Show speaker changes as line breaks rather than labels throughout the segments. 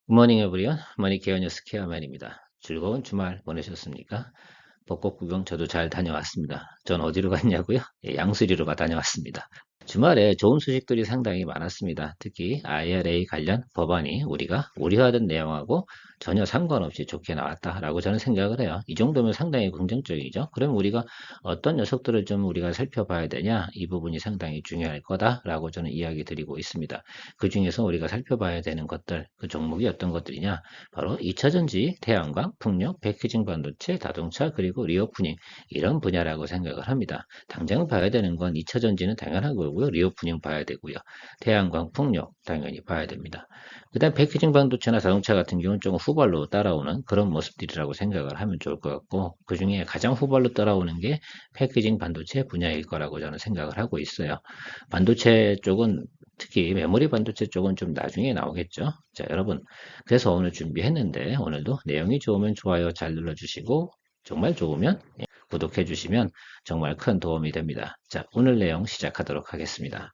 굿모닝 에브리원, 머니케어 뉴스 케어맨입니다. 즐거운 주말 보내셨습니까? 벚꽃 구경 저도 잘 다녀왔습니다. 전 어디로 갔냐고요? 예, 양수리로 다녀왔습니다. 주말에 좋은 소식들이 상당히 많았습니다. 특히 IRA 관련 법안이 우리가 우려하던 내용하고 전혀 상관없이 좋게 나왔다라고 저는 생각을 해요. 이 정도면 상당히 긍정적이죠. 그럼 우리가 어떤 녀석들을 좀 우리가 살펴봐야 되냐? 이 부분이 상당히 중요할 거다라고 저는 이야기 드리고 있습니다. 그 중에서 우리가 살펴봐야 되는 것들, 그 종목이 어떤 것들이냐? 바로 2차전지, 태양광, 풍력, 패키징 반도체, 자동차, 그리고 리오프닝 이런 분야라고 생각을 합니다. 당장 봐야 되는 건 2차전지는 당연한 거고요. 리오프닝 봐야 되고요. 태양광, 풍력 당연히 봐야 됩니다. 그다음 패키징 반도체나 자동차 같은 경우는 조금 후발로 따라오는 그런 모습들이라고 생각을 하면 좋을 것 같고 그 중에 가장 후발로 따라오는 게 패키징 반도체 분야일 거라고 저는 생각을 하고 있어요. 반도체 쪽은 특히 메모리 반도체 쪽은 좀 나중에 나오겠죠. 자, 여러분. 그래서 오늘 준비했는데 오늘도 내용이 좋으면 좋아요 잘 눌러주시고 정말 좋으면 구독해 주시면 정말 큰 도움이 됩니다. 자, 오늘 내용 시작하도록 하겠습니다.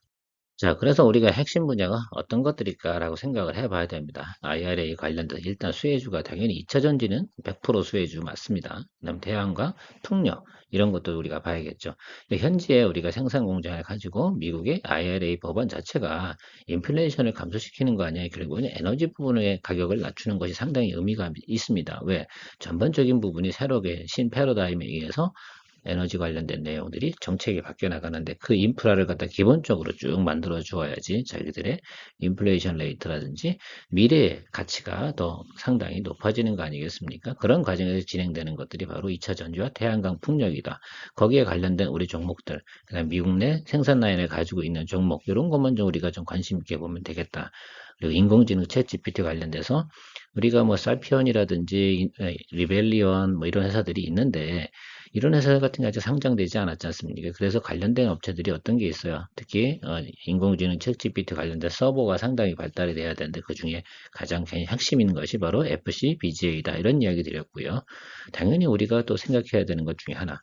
자, 그래서 우리가 핵심 분야가 어떤 것들일까라고 생각을 해봐야 됩니다. IRA 관련돼서 일단 수혜주가 당연히 2차전지는 100% 수혜주 맞습니다. 그다음 태양광, 풍력 이런 것도 우리가 봐야겠죠. 현재 우리가 생산 공장을 가지고 미국의 IRA 법안 자체가 인플레이션을 감소시키는 거 아니에요. 결국은 에너지 부분의 가격을 낮추는 것이 상당히 의미가 있습니다. 왜? 전반적인 부분이 새롭게 신패러다임에 의해서 에너지 관련된 내용들이 정책이 바뀌어 나가는데 그 인프라를 갖다 기본적으로 쭉 만들어 주어야지 자기들의 인플레이션 레이트라든지 미래의 가치가 더 상당히 높아지는 거 아니겠습니까? 그런 과정에서 진행되는 것들이 바로 2차 전지와 태양광 풍력이다. 거기에 관련된 우리 종목들, 그다음 미국 내 생산 라인을 가지고 있는 종목 이런 것만 좀 우리가 좀 관심 있게 보면 되겠다. 그리고 인공지능 챗 GPT 관련돼서 우리가 뭐 살피온이라든지 리벨리온 뭐 이런 회사들이 있는데 이런 회사 같은 게 아직 상장되지 않았지 않습니까? 그래서 관련된 업체들이 어떤 게 있어요. 특히 인공지능 챗 GPT 관련된 서버가 상당히 발달이 돼야 되는데 그 중에 가장 핵심 있는 것이 바로 FC, BGA다 이런 이야기 드렸고요. 당연히 우리가 또 생각해야 되는 것 중에 하나.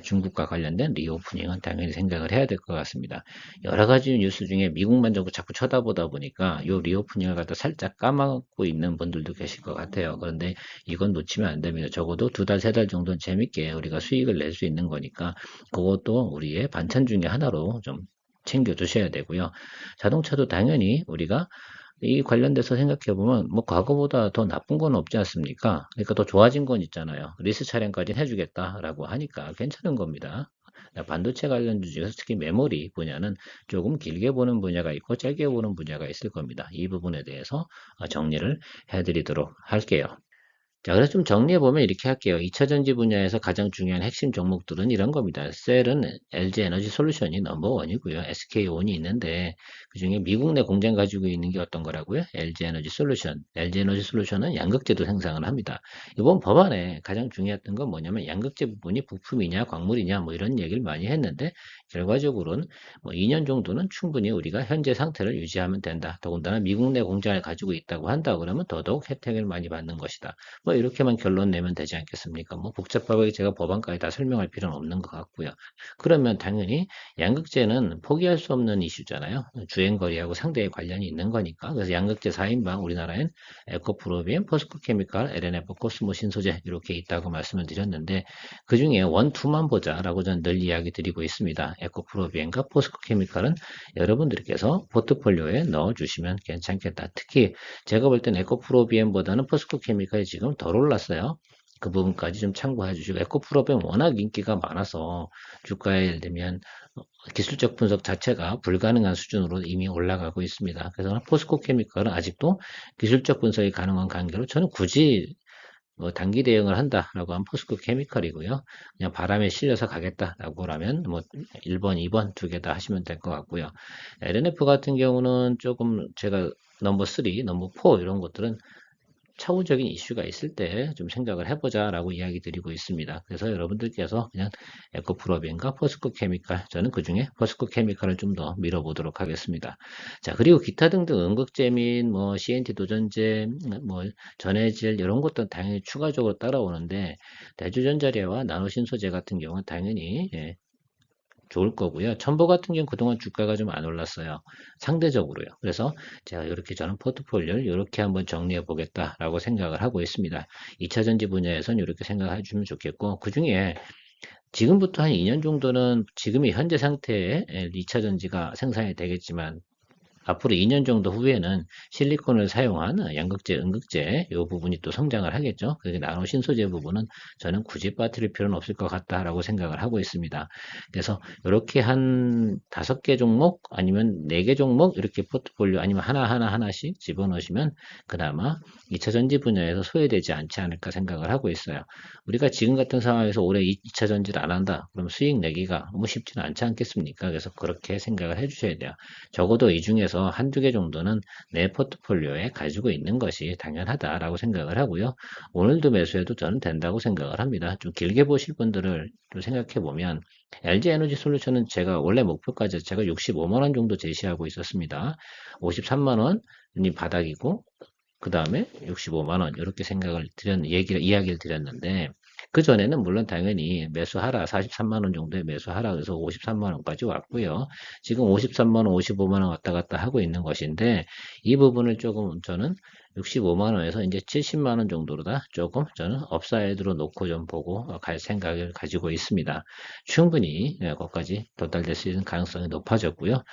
중국과 관련된 리오프닝은 당연히 생각을 해야 될 것 같습니다. 여러 가지 뉴스 중에 미국만 자꾸 쳐다보다 보니까 이 리오프닝을 갖다 살짝 까먹고 있는 분들도 계실 것 같아요. 그런데 이건 놓치면 안 됩니다. 적어도 두 달, 세 달 정도는 재밌게 우리가 수익을 낼 수 있는 거니까 그것도 우리의 반찬 중에 하나로 좀 챙겨 두셔야 되고요. 자동차도 당연히 우리가 이 관련돼서 생각해 보면 뭐 과거보다 더 나쁜 건 없지 않습니까? 그러니까 더 좋아진 건 있잖아요. 리스 차량까지는 해주겠다라고 하니까 괜찮은 겁니다. 반도체 관련 주제에서 특히 메모리 분야는 조금 길게 보는 분야가 있고 짧게 보는 분야가 있을 겁니다. 이 부분에 대해서 정리를 해드리도록 할게요. 자, 그래서 좀 정리해보면 이렇게 할게요. 2차전지 분야에서 가장 중요한 핵심 종목들은 이런 겁니다. 셀은 LG 에너지 솔루션이 넘버원이고요. SK온이 있는데 그중에 미국 내 공장 가지고 있는 게 어떤 거라고요? LG 에너지 솔루션. LG 에너지 솔루션은 양극재도 생산을 합니다. 이번 법안에 가장 중요했던 건 뭐냐면 양극재 부분이 부품이냐 광물이냐 뭐 이런 얘기를 많이 했는데 결과적으로는 뭐 2년 정도는 충분히 우리가 현재 상태를 유지하면 된다. 더군다나 미국 내 공장을 가지고 있다고 한다 그러면 더더욱 혜택을 많이 받는 것이다. 뭐 이렇게만 결론 내면 되지 않겠습니까? 뭐 복잡하게 제가 법안까지 다 설명할 필요는 없는 것 같고요. 그러면 당연히 양극재는 포기할 수 없는 이슈잖아요. 주행거리하고 상대의 관련이 있는 거니까. 그래서 양극재 4인방 우리나라엔 에코프로비엠, 포스코케미칼, LNF, 코스모 신소재 이렇게 있다고 말씀을 드렸는데 그 중에 원, 투만 보자라고 저는 늘 이야기 드리고 있습니다. 에코프로비엠과 포스코케미칼은 여러분들께서 포트폴리오에 넣어주시면 괜찮겠다. 특히 제가 볼 땐 에코프로비엠보다는 포스코케미칼이 지금 덜 올랐어요. 그 부분까지 좀 참고해 주시고 에코프로비엠 워낙 인기가 많아서 주가에 예를 들면 기술적 분석 자체가 불가능한 수준으로 이미 올라가고 있습니다. 그래서 포스코케미칼은 아직도 기술적 분석이 가능한 관계로 저는 굳이 뭐 단기 대응을 한다라고 하면 포스코 케미칼이고요. 그냥 바람에 실려서 가겠다라고 하면 뭐 1번, 2번 두 개 다 하시면 될 것 같고요. LNF 같은 경우는 조금 제가 넘버 3, 넘버 4 이런 것들은 차후적인 이슈가 있을 때 좀 생각을 해보자라고 이야기 드리고 있습니다. 그래서 여러분들께서 그냥 에코프로비엠과 포스코 케미칼, 저는 그 중에 포스코 케미칼을 좀 더 밀어보도록 하겠습니다. 자, 그리고 기타 등등 음극재 및 뭐 CNT 도전재, 뭐 전해질 이런 것도 당연히 추가적으로 따라오는데 대주전자재와 나노신소재 같은 경우는 당연히 좋을 거고요. 첨보 같은 경우는 그동안 주가가 좀 안 올랐어요. 상대적으로요. 그래서 제가 이렇게 저는 포트폴리오를 이렇게 한번 정리해 보겠다라고 생각을 하고 있습니다. 2차 전지 분야에선 이렇게 생각해 주면 좋겠고, 그 중에 지금부터 한 2년 정도는 지금의 현재 상태에 2차 전지가 생산이 되겠지만, 앞으로 2년 정도 후에는 실리콘을 사용한 양극재, 음극재 이 부분이 또 성장을 하겠죠. 그래서 나노 신소재 부분은 저는 굳이 빠뜨릴 필요는 없을 것 같다라고 생각을 하고 있습니다. 그래서 이렇게 한 5개 종목 아니면 4개 종목 이렇게 포트폴리오 아니면 하나씩 집어넣으시면 그나마 2차 전지 분야에서 소외되지 않지 않을까 생각을 하고 있어요. 우리가 지금 같은 상황에서 올해 2차 전지를 안 한다. 그럼 수익 내기가 너무 쉽지는 않지 않겠습니까? 그래서 그렇게 생각을 해주셔야 돼요. 적어도 이 중에서 한두 개 정도는 내 포트폴리오에 가지고 있는 것이 당연하다라고 생각을 하고요. 오늘도 매수해도 저는 된다고 생각을 합니다. 좀 길게 보실 분들을 좀 생각해 보면 LG 에너지 솔루션은 제가 원래 목표까지 제가 65만 원 정도 제시하고 있었습니다. 53만 원이 바닥이고 그 다음에 65만 원 이렇게 이야기를 드렸는데 그 전에는 물론 당연히 매수하라 43만 원 정도에 매수하라 그래서 53만 원까지 왔고요. 지금 53만 원, 55만 원 왔다 갔다 하고 있는 것인데 이 부분을 조금 저는 65만 원에서 이제 70만 원 정도로다 조금 저는 업사이드로 놓고 좀 보고 갈 생각을 가지고 있습니다. 충분히 거기까지 도달될 수 있는 가능성이 높아졌고요.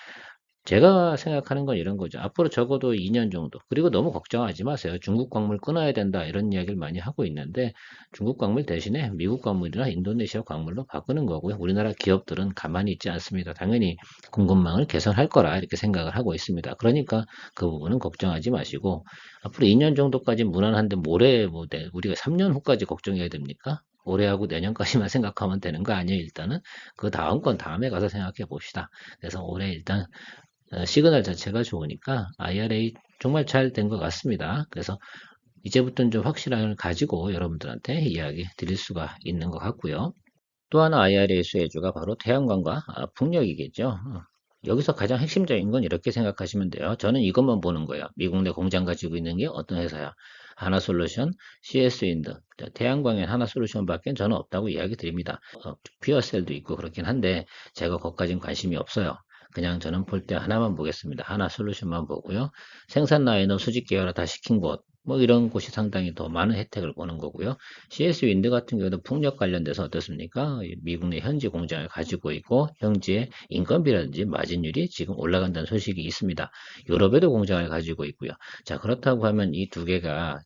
제가 생각하는 건 이런 거죠. 앞으로 적어도 2년 정도. 그리고 너무 걱정하지 마세요. 중국 광물 끊어야 된다. 이런 이야기를 많이 하고 있는데 중국 광물 대신에 미국 광물이나 인도네시아 광물로 바꾸는 거고요. 우리나라 기업들은 가만히 있지 않습니다. 당연히 공급망을 개선할 거라 이렇게 생각을 하고 있습니다. 그러니까 그 부분은 걱정하지 마시고 앞으로 2년 정도까지 무난한데 우리가 3년 후까지 걱정해야 됩니까? 올해하고 내년까지만 생각하면 되는 거 아니에요, 일단은. 그 다음 건 다음에 가서 생각해 봅시다. 그래서 올해 일단 시그널 자체가 좋으니까 IRA 정말 잘 된 것 같습니다. 그래서 이제부터는 좀 확실함을 가지고 여러분들한테 이야기 드릴 수가 있는 것 같고요. 또 하나 IRA 수혜주가 바로 태양광과 풍력이겠죠. 여기서 가장 핵심적인 건 이렇게 생각하시면 돼요. 저는 이것만 보는 거예요. 미국 내 공장 가지고 있는 게 어떤 회사야? 하나솔루션, CS윈드, 태양광엔 하나솔루션밖에 저는 없다고 이야기 드립니다. 퓨어셀도 있고 그렇긴 한데 제가 거기까지는 관심이 없어요. 그냥 저는 볼 때 하나만 보겠습니다. 하나 솔루션만 보고요. 생산 라인업 수직 계열화 다 시킨 곳, 뭐 이런 곳이 상당히 더 많은 혜택을 보는 거고요. CS 윈드 같은 경우도 풍력 관련돼서 어떻습니까? 미국 내 현지 공장을 가지고 있고 현지의 인건비라든지 마진율이 지금 올라간다는 소식이 있습니다. 유럽에도 공장을 가지고 있고요. 자, 그렇다고 하면 이 두 개가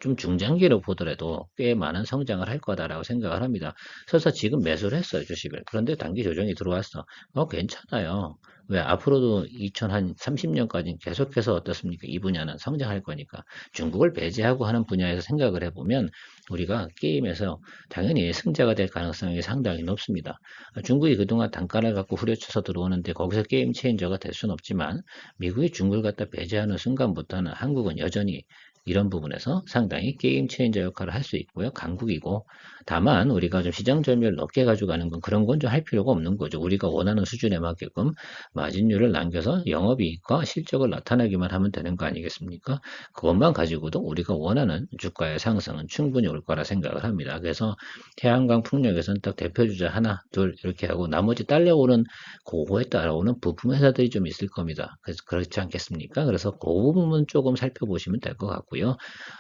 좀 중장기로 보더라도 꽤 많은 성장을 할 거다라고 생각을 합니다. 그래서 지금 매수를 했어요, 주식을. 그런데 단기 조정이 들어왔어. 괜찮아요. 왜 앞으로도 2030년까지 계속해서 어떻습니까? 이 분야는 성장할 거니까 중국을 배제하고 하는 분야에서 생각을 해보면 우리가 게임에서 당연히 승자가 될 가능성이 상당히 높습니다. 중국이 그동안 단가를 갖고 후려쳐서 들어오는데 거기서 게임 체인저가 될 수는 없지만 미국이 중국을 갖다 배제하는 순간부터는 한국은 여전히 이런 부분에서 상당히 게임 체인저 역할을 할 수 있고요. 강국이고 다만 우리가 좀 시장 점유율 높게 가져가는 건 그런 건 좀 할 필요가 없는 거죠. 우리가 원하는 수준에 맞게끔 마진율을 남겨서 영업이익과 실적을 나타내기만 하면 되는 거 아니겠습니까? 그것만 가지고도 우리가 원하는 주가의 상승은 충분히 올 거라 생각을 합니다. 그래서 태양광 풍력에서는 딱 대표주자 하나, 둘 이렇게 하고 나머지 딸려오는 그거에 따라오는 부품 회사들이 좀 있을 겁니다. 그래서 그렇지 않겠습니까? 그래서 그 부분 조금 살펴보시면 될 것 같고요.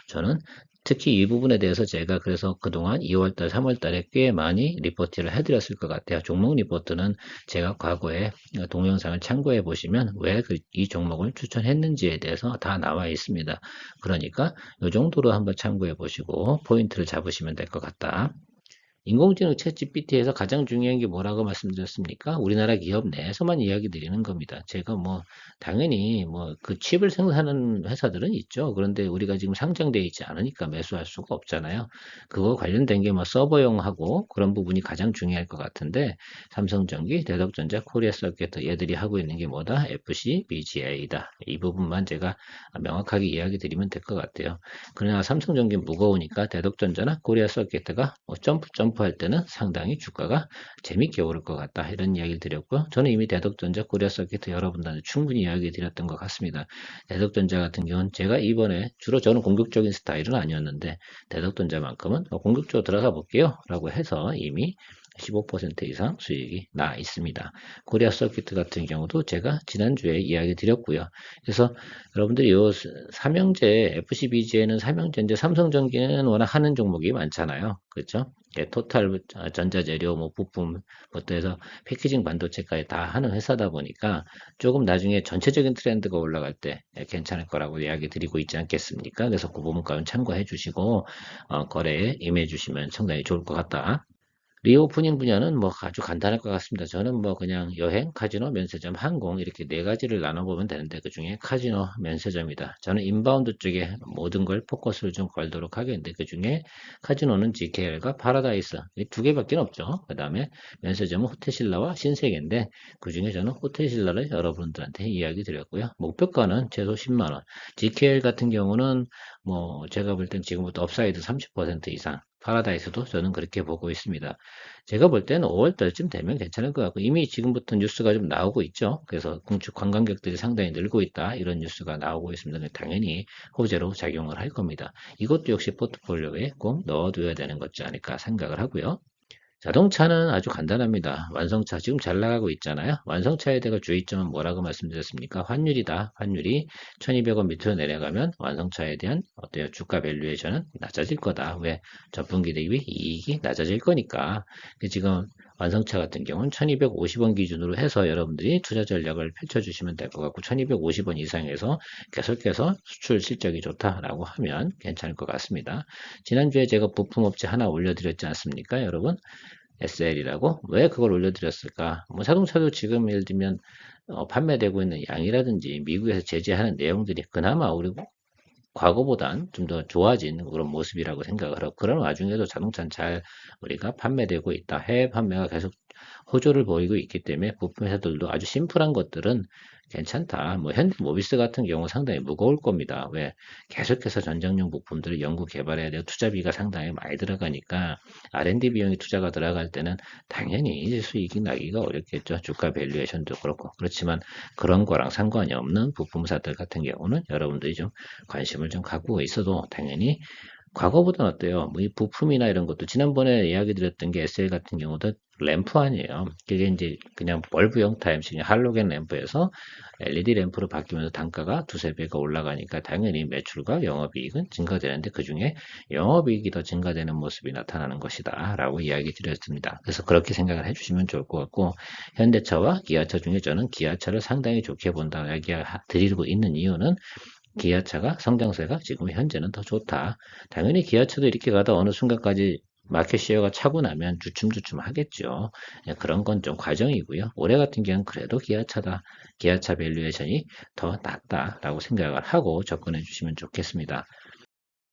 저는 특히 이 부분에 대해서 제가 그래서 그동안 2월달, 3월달에 꽤 많이 리포트를 해드렸을 것 같아요. 종목 리포트는 제가 과거에 동영상을 참고해 보시면 왜 이 종목을 추천했는지에 대해서 다 나와 있습니다. 그러니까 이 정도로 한번 참고해 보시고 포인트를 잡으시면 될 것 같다. 인공지능 챗GPT에서 가장 중요한 게 뭐라고 말씀드렸습니까? 우리나라 기업 내에서만 이야기 드리는 겁니다. 제가 당연히 그 칩을 생산하는 회사들은 있죠. 그런데 우리가 지금 상장되어 있지 않으니까 매수할 수가 없잖아요. 그거 관련된 게 서버용하고 그런 부분이 가장 중요할 것 같은데, 삼성전기, 대덕전자, 코리아서킷 얘들이 하고 있는 게 뭐다? FC, BGA다. 이 부분만 제가 명확하게 이야기 드리면 될 것 같아요. 그러나 삼성전기 무거우니까 대덕전자나 코리아서킷가 점프할 때는 상당히 주가가 재밌게 오를 것 같다. 이런 이야기를 드렸고요. 저는 이미 대덕전자, 코리아서킷 여러분들한테 충분히 이야기 드렸던 것 같습니다. 대덕전자 같은 경우는 제가 이번에 주로 저는 공격적인 스타일은 아니었는데 대덕전자만큼은 공격적으로 들어가 볼게요. 라고 해서 이미 15% 이상 수익이 나 있습니다. 코리아 서킷 같은 경우도 제가 지난주에 이야기 드렸고요. 그래서 여러분들이 요 삼형제, FCBG에는 삼형제인데 삼성전기는 워낙 하는 종목이 많잖아요. 그렇죠? 예, 토탈 전자재료, 뭐 부품부터 해서 패키징 반도체까지 다 하는 회사다 보니까 조금 나중에 전체적인 트렌드가 올라갈 때 괜찮을 거라고 이야기 드리고 있지 않겠습니까? 그래서 그 부분까지 참고해 주시고 거래에 임해 주시면 상당히 좋을 것 같다. 리오프닝 분야는 뭐 아주 간단할 것 같습니다. 저는 뭐 그냥 여행, 카지노, 면세점, 항공 이렇게 네 가지를 나눠보면 되는데 그중에 카지노, 면세점이다. 저는 인바운드 쪽에 모든 걸 포커스를 좀 걸도록 하겠는데 그중에 카지노는 GKL과 파라다이스 이 두 개밖에 없죠. 그 다음에 면세점은 호텔신라와 신세계인데 그중에 저는 호텔신라를 여러분들한테 이야기 드렸고요. 목표가는 최소 10만 원. GKL 같은 경우는 뭐 제가 볼 땐 지금부터 업사이드 30% 이상 파라다이스도 저는 그렇게 보고 있습니다. 제가 볼 때는 5월 달쯤 되면 괜찮을 것 같고 이미 지금부터 뉴스가 좀 나오고 있죠. 그래서 공축 관광객들이 상당히 늘고 있다 이런 뉴스가 나오고 있습니다. 당연히 호재로 작용을 할 겁니다. 이것도 역시 포트폴리오에 꼭 넣어둬야 되는 것지 않을까 생각을 하고요. 자동차는 아주 간단합니다. 완성차 지금 잘 나가고 있잖아요. 완성차에 대한 주의점은 뭐라고 말씀드렸습니까? 환율이다. 환율이 1200원 밑으로 내려가면 완성차에 대한 어때요? 주가 밸류에이션은 낮아질 거다. 왜? 전분기 대비 이익이 낮아질 거니까. 지금 완성차 같은 경우는 1250원 기준으로 해서 여러분들이 투자 전략을 펼쳐주시면 될 것 같고 1250원 이상에서 계속해서 수출 실적이 좋다라고 하면 괜찮을 것 같습니다. 지난주에 제가 부품업체 하나 올려드렸지 않습니까, 여러분? SL이라고? 왜 그걸 올려드렸을까? 뭐 자동차도 지금 예를 들면 판매되고 있는 양이라든지 미국에서 제재하는 내용들이 그나마 우리 과거보단 좀 더 좋아진 그런 모습이라고 생각을 하고 그런 와중에도 자동차는 잘 우리가 판매되고 있다. 해외 판매가 계속 호조를 보이고 있기 때문에 부품 회사들도 아주 심플한 것들은 괜찮다. 뭐 현대모비스 같은 경우 상당히 무거울 겁니다. 왜? 계속해서 전장용 부품들을 연구 개발해야 되고 투자비가 상당히 많이 들어가니까 R&D 비용이 투자가 들어갈 때는 당연히 이제 수익이 나기가 어렵겠죠. 주가 밸류에이션도 그렇고. 그렇지만 그런 거랑 상관이 없는 부품사들 같은 경우는 여러분들이 좀 관심을 좀 갖고 있어도 당연히 과거보다는 어때요? 뭐 이 부품이나 이런 것도 지난번에 이야기 드렸던 게 SL 같은 경우도 램프 아니에요. 그게 이제 그냥 벌브형 타임식 할로겐 램프에서 LED 램프로 바뀌면서 단가가 두세 배가 올라가니까 당연히 매출과 영업이익은 증가되는데 그중에 영업이익이 더 증가되는 모습이 나타나는 것이다 라고 이야기 드렸습니다. 그래서 그렇게 생각을 해주시면 좋을 것 같고 현대차와 기아차 중에 저는 기아차를 상당히 좋게 본다 이야기 드리고 있는 이유는 기아차가 성장세가 지금 현재는 더 좋다. 당연히 기아차도 이렇게 가다 어느 순간까지 마켓 시어가 차고 나면 주춤주춤 하겠죠. 예, 그런 건 좀 과정이고요. 올해 같은 경우는 그래도 기아차다. 기아차 밸류에이션이 더 낫다라고 생각을 하고 접근해 주시면 좋겠습니다.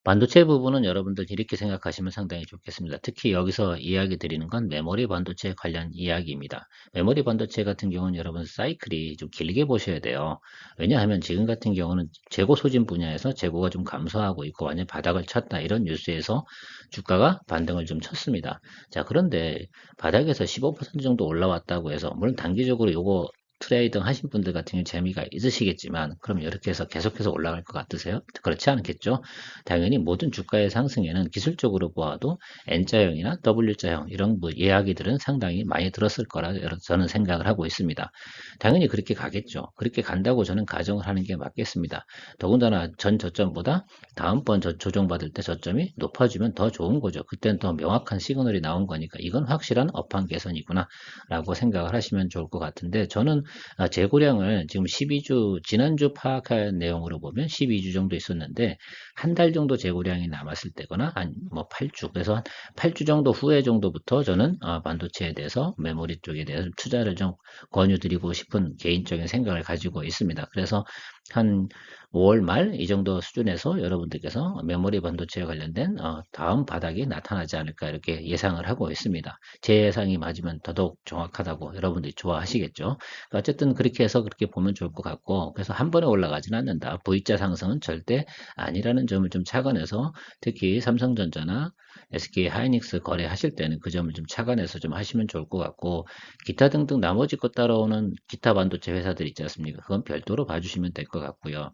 반도체 부분은 여러분들 이렇게 생각하시면 상당히 좋겠습니다. 특히 여기서 이야기 드리는 건 메모리 반도체 관련 이야기입니다. 메모리 반도체 같은 경우는 여러분 사이클이 좀 길게 보셔야 돼요. 왜냐하면 지금 같은 경우는 재고 소진 분야에서 재고가 좀 감소하고 있고 완전 바닥을 쳤다 이런 뉴스에서 주가가 반등을 좀 쳤습니다. 자, 그런데 바닥에서 15% 정도 올라왔다고 해서 물론 단기적으로 요거 트레이딩 하신 분들 같은 경우 재미가 있으시겠지만 그럼 이렇게 해서 계속해서 올라갈 것 같으세요? 그렇지 않겠죠? 당연히 모든 주가의 상승에는 기술적으로 보아도 N자형이나 W자형 이런 뭐 이야기들은 상당히 많이 들었을 거라 저는 생각을 하고 있습니다. 당연히 그렇게 가겠죠. 그렇게 간다고 저는 가정을 하는 게 맞겠습니다. 더군다나 전 저점보다 다음번 조정받을 때 저점이 높아지면 더 좋은 거죠. 그때는 더 명확한 시그널이 나온 거니까 이건 확실한 업황 개선이구나 라고 생각을 하시면 좋을 것 같은데 저는 재고량을 지금 12주 지난주 파악한 내용으로 보면 12주 정도 있었는데 한 달 정도 재고량이 남았을 때거나 한 뭐 8주 그래서 한 8주 정도 후에 정도부터 저는 반도체에 대해서 메모리 쪽에 대해서 투자를 좀 권유드리고 싶은 개인적인 생각을 가지고 있습니다. 그래서 한 5월 말 이 정도 수준에서 여러분들께서 메모리 반도체에 관련된 다음 바닥이 나타나지 않을까 이렇게 예상을 하고 있습니다. 제 예상이 맞으면 더더욱 정확하다고 여러분들이 좋아하시겠죠. 어쨌든 그렇게 해서 그렇게 보면 좋을 것 같고 그래서 한 번에 올라가지는 않는다. V자 상승은 절대 아니라는 점을 좀 착안해서 특히 삼성전자나 SK 하이닉스 거래하실 때는 그 점을 좀 착안해서 좀 하시면 좋을 것 같고 기타 등등 나머지 것 따라오는 기타 반도체 회사들 있지 않습니까? 그건 별도로 봐주시면 될 것 같고요.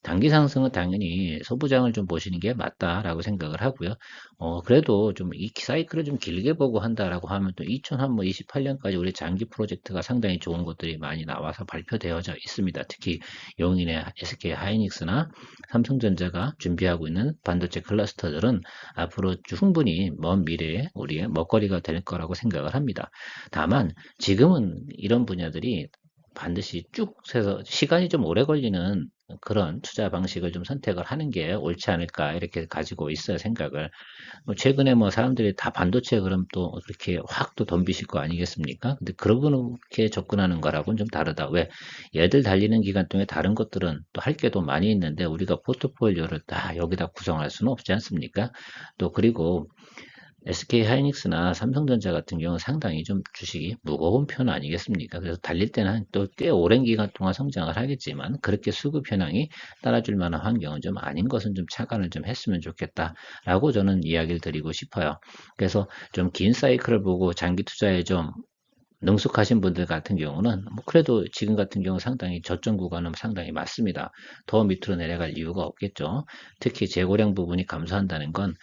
단기 상승은 당연히 소부장을 좀 보시는 게 맞다라고 생각을 하고요. 그래도 좀 이 사이클을 좀 길게 보고 한다라고 하면 또 2028년까지 우리 장기 프로젝트가 상당히 좋은 것들이 많이 나와서 발표되어져 있습니다. 특히 용인의 SK 하이닉스나 삼성전자가 준비하고 있는 반도체 클러스터들은 앞으로 충분히 먼 미래에 우리의 먹거리가 될 거라고 생각을 합니다. 다만 지금은 이런 분야들이 반드시 쭉 세서 시간이 좀 오래 걸리는 그런 투자 방식을 좀 선택을 하는 게 옳지 않을까 이렇게 가지고 있어요 생각을. 최근에 뭐 사람들이 다 반도체 그럼 또 그렇게 확 또 덤비실 거 아니겠습니까? 근데 그렇게 접근하는 거라고는 좀 다르다. 왜? 얘들 달리는 기간 동안에 다른 것들은 또 할 게 더 많이 있는데 우리가 포트폴리오를 다 여기다 구성할 수는 없지 않습니까? 또 그리고 SK 하이닉스나 삼성전자 같은 경우는 상당히 좀 주식이 무거운 편 아니겠습니까? 그래서 달릴 때는 또 꽤 오랜 기간 동안 성장을 하겠지만 그렇게 수급 현황이 따라줄 만한 환경은 좀 아닌 것은 좀 착안을 좀 했으면 좋겠다라고 저는 이야기를 드리고 싶어요. 그래서 좀 긴 사이클을 보고 장기 투자에 좀 능숙하신 분들 같은 경우는 뭐 그래도 지금 같은 경우 상당히 저점 구간은 상당히 맞습니다. 더 밑으로 내려갈 이유가 없겠죠. 특히 재고량 부분이 감소한다는 건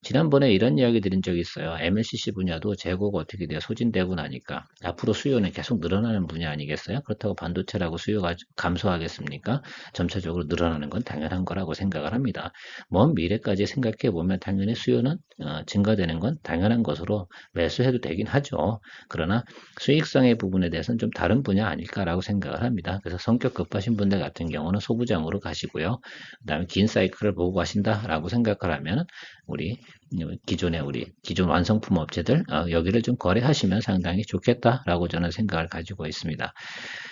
지난번에 이런 이야기 드린 적이 있어요. MLCC 분야도 재고가 어떻게 돼요? 소진되고 나니까 앞으로 수요는 계속 늘어나는 분야 아니겠어요? 그렇다고 반도체라고 수요가 감소하겠습니까? 점차적으로 늘어나는 건 당연한 거라고 생각을 합니다. 먼 미래까지 생각해 보면 당연히 수요는 증가되는 건 당연한 것으로 매수해도 되긴 하죠. 그러나 수익성의 부분에 대해서는 좀 다른 분야 아닐까라고 생각을 합니다. 그래서 성격 급하신 분들 같은 경우는 소부장으로 가시고요. 그다음에 긴 사이클을 보고 가신다라고 생각을 하면 우리 기존의 우리 기존 완성품 업체들 여기를 좀 거래하시면 상당히 좋겠다라고 저는 생각을 가지고 있습니다.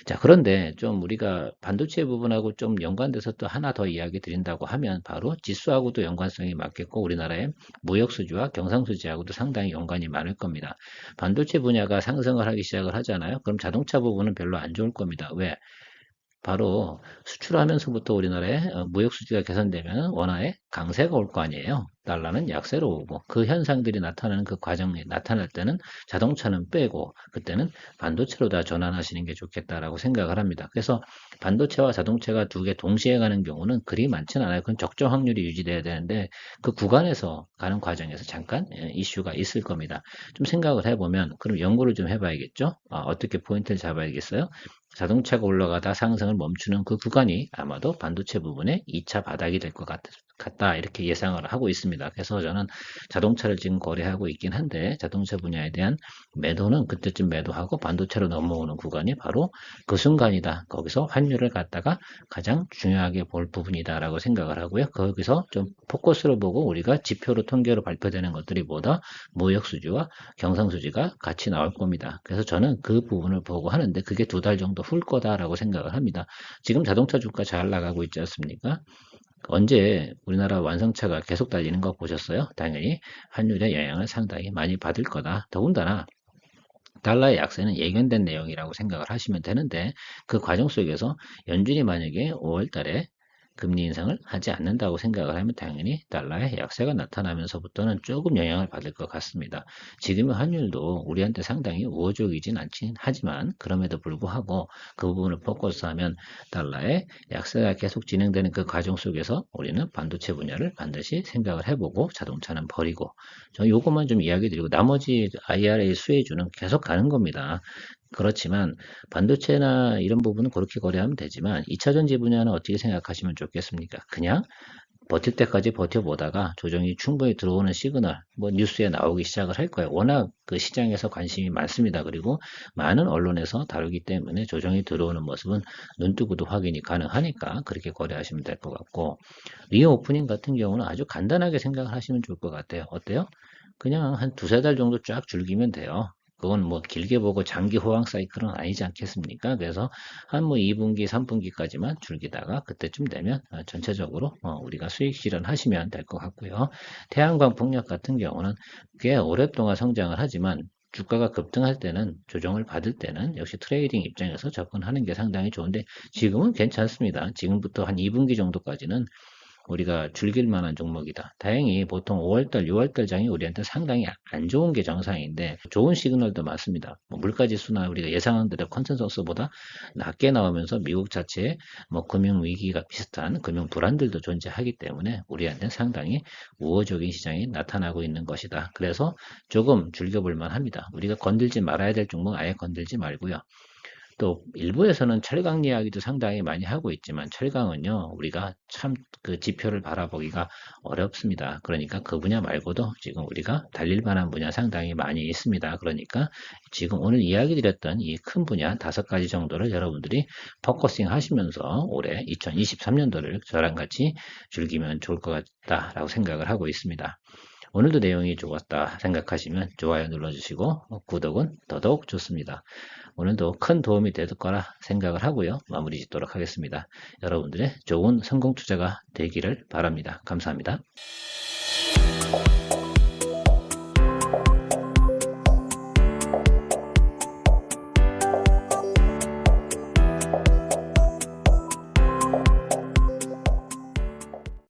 자, 그런데 좀 우리가 반도체 부분하고 좀 연관돼서 또 하나 더 이야기 드린다고 하면 바로 지수하고도 연관성이 맞겠고 우리나라의 무역 수지와 경상 수지하고도 상당히 연관이 많을 겁니다. 반도체 분야가 상승을 하기 시작을 하잖아요. 그럼 자동차 부분은 별로 안 좋을 겁니다. 왜? 바로 수출하면서부터 우리나라의 무역 수지가 개선되면 원화의 강세가 올 거 아니에요. 달러는 약세로 오고 그 현상들이 나타나는 그 과정이 나타날 때는 자동차는 빼고 그때는 반도체로 다 전환하시는 게 좋겠다라고 생각을 합니다. 그래서 반도체와 자동차가 두 개 동시에 가는 경우는 그리 많지는 않아요. 그건 적정 확률이 유지돼야 되는데 그 구간에서 가는 과정에서 잠깐 이슈가 있을 겁니다. 좀 생각을 해보면 그럼 연구를 좀 해봐야겠죠? 어떻게 포인트를 잡아야겠어요? 자동차가 올라가다 상승을 멈추는 그 구간이 아마도 반도체 부분의 2차 바닥이 될 것 같다 이렇게 예상을 하고 있습니다. 그래서 저는 자동차를 지금 거래하고 있긴 한데 자동차 분야에 대한 매도는 그때쯤 매도하고 반도체로 넘어오는 구간이 바로 그 순간이다. 거기서 환율을 갖다가 가장 중요하게 볼 부분이다라고 생각을 하고요. 거기서 좀 포커스를 보고 우리가 지표로 통계로 발표되는 것들이 뭐다? 무역 수지와 경상 수지가 같이 나올 겁니다. 그래서 저는 그 부분을 보고 하는데 그게 두 달 정도 훌 거다라고 생각을 합니다. 지금 자동차 주가 잘 나가고 있지 않습니까? 언제 우리나라 완성차가 계속 달리는 거 보셨어요? 당연히 환율의 영향을 상당히 많이 받을 거다. 더군다나 달러의 약세는 예견된 내용이라고 생각을 하시면 되는데 그 과정 속에서 연준이 만약에 5월 달에 금리 인상을 하지 않는다고 생각을 하면 당연히 달러의 약세가 나타나면서부터는 조금 영향을 받을 것 같습니다. 지금의 환율도 우리한테 상당히 우호적이진 않긴 하지만 그럼에도 불구하고 그 부분을 포커스하면 달러의 약세가 계속 진행되는 그 과정 속에서 우리는 반도체 분야를 반드시 생각을 해보고 자동차는 버리고 저 요것만 좀 이야기 드리고 나머지 IRA 수혜주는 계속 가는 겁니다. 그렇지만 반도체나 이런 부분은 그렇게 거래하면 되지만 2차 전지 분야는 어떻게 생각하시면 좋겠습니까? 그냥 버틸 때까지 버텨보다가 조정이 충분히 들어오는 시그널, 뭐 뉴스에 나오기 시작을 할 거예요. 워낙 그 시장에서 관심이 많습니다. 그리고 많은 언론에서 다루기 때문에 조정이 들어오는 모습은 눈뜨고도 확인이 가능하니까 그렇게 거래하시면 될 것 같고 리오프닝 같은 경우는 아주 간단하게 생각을 하시면 좋을 것 같아요. 어때요? 그냥 한 두세 달 정도 쫙 줄기면 돼요. 그건 뭐 길게 보고 장기 호황 사이클은 아니지 않겠습니까? 그래서 한 뭐 2분기, 3분기까지만 줄기다가 그때쯤 되면 전체적으로 우리가 수익 실현하시면 될 것 같고요. 태양광 풍력 같은 경우는 꽤 오랫동안 성장을 하지만 주가가 급등할 때는 조정을 받을 때는 역시 트레이딩 입장에서 접근하는 게 상당히 좋은데 지금은 괜찮습니다. 지금부터 한 2분기 정도까지는 우리가 즐길 만한 종목이다. 다행히 보통 5월달, 6월달 장이 우리한테 상당히 안 좋은 게 정상인데 좋은 시그널도 많습니다. 물가지수나 우리가 예상한 대로 컨센서스보다 낮게 나오면서 미국 자체의 금융위기가 비슷한 금융 불안들도 존재하기 때문에 우리한테는 상당히 우호적인 시장이 나타나고 있는 것이다. 그래서 조금 즐겨볼만 합니다. 우리가 건들지 말아야 될 종목 아예 건들지 말고요. 또 일부에서는 철강 이야기도 상당히 많이 하고 있지만 철강은요 우리가 참 그 지표를 바라보기가 어렵습니다. 그러니까 그 분야 말고도 지금 우리가 달릴 만한 분야 상당히 많이 있습니다. 그러니까 지금 오늘 이야기 드렸던 이 큰 분야 5가지 정도를 여러분들이 포커싱 하시면서 올해 2023년도를 저랑 같이 즐기면 좋을 것 같다라고 생각을 하고 있습니다. 오늘도 내용이 좋았다 생각하시면 좋아요 눌러주시고 구독은 더더욱 좋습니다. 오늘도 큰 도움이 될 거라 생각을 하고요. 마무리 짓도록 하겠습니다. 여러분들의 좋은 성공 투자가 되기를 바랍니다. 감사합니다.